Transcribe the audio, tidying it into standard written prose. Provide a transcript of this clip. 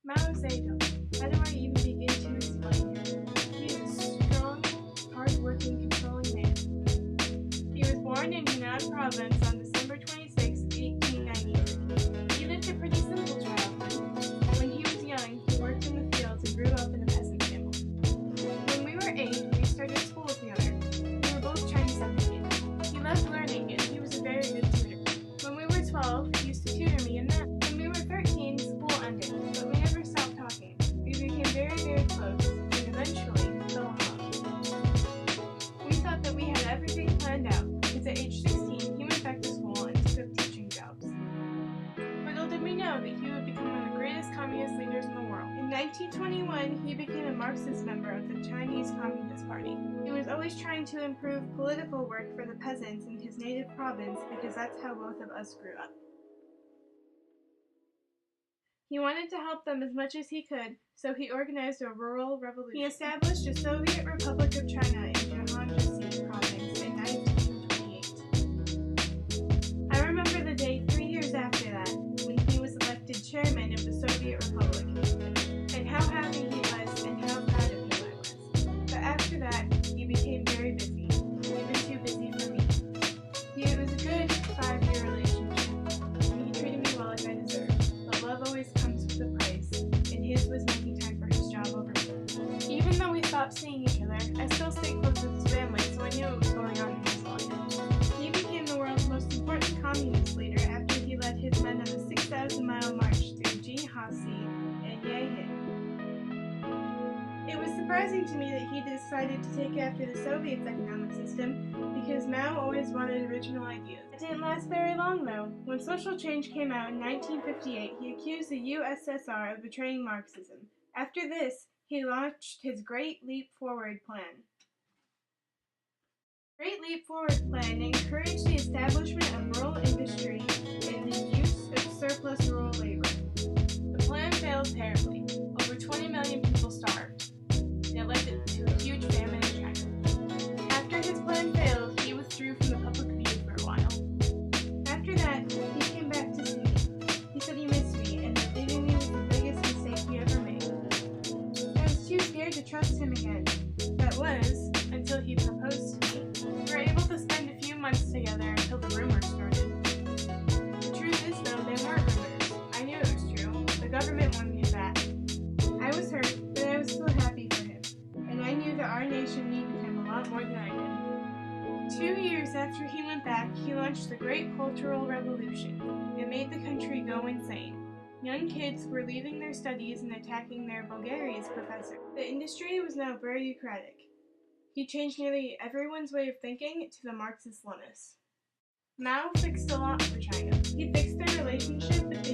Mao Zedong. How do I even begin to explain him? He is a strong, hard-working, controlling man. He was born in Hunan Province on December 26, 1893. He lived a pretty simple childhood. When he was young, he worked in the fields and grew up in a peasant family. When we were 8, we started school together. We were both Chinese ethnic. He loved learning and he was a very good tutor. When we were 12, he used to tutor me in math. When we were 13, school ended, but we never stopped talking. We became very, very close, and eventually fell in love. We thought that we had everything planned out, because at age 16, he went back to school and took up teaching jobs. Little did we know that he would become one of the greatest communist leaders in the world. In 1921, he became a Marxist member of the Chinese Communist Party. He was always trying to improve political work for the peasants in his native province because that's how both of us grew up. He wanted to help them as much as he could, so he organized a rural revolution. He established a Soviet Republic of China in Jiangxi province in 1928. I remember the day 3 years after that, when he was elected chairman of the Soviet Republic, and how happy he was and how proud of him I was. But after that, he became very busy, even too busy for me. It was a good 5-year relationship, and he treated me well like I deserved. But love always comes with a price, and his was making time for his job over me. Even though we stopped seeing each other, I still stayed close with his family, so I knew what was going on in his life. He became the world's most important communist leader after he led his men on a 6,000-mile march through Jiangxi and Yehe. It was surprising to me that he decided to take after the Soviets' economic system because Mao always wanted original ideas. It didn't last very long though. When social change came out in 1958, he accused the USSR of betraying Marxism. After this, he launched his Great Leap Forward plan. Great Leap Forward plan encouraged the establishment of rural industry and the use of surplus rural labor. The plan failed terribly. Over 20 million people starved. It led to a huge famine in China. After his plan failed, he withdrew from the public view for a while. After that, he came back to see me. He said he missed me and that leaving me was the biggest mistake he ever made. I was too scared to trust him again. That was, until he proposed to me. We were able to spend a few months together until the rumors started. The truth is though, they weren't rumors. I knew it was true. The government wanted me back. I was hurt, but I was still happy for him. And I knew that our nation needed him a lot more than I did. 2 years after he went back, he launched the Great Cultural Revolution. It made the country go insane. Young kids were leaving their studies and attacking their Bulgaria's professor. The industry was now bureaucratic. He changed nearly everyone's way of thinking to the Marxist-Leninists. Mao fixed a lot for China. He fixed their relationship with the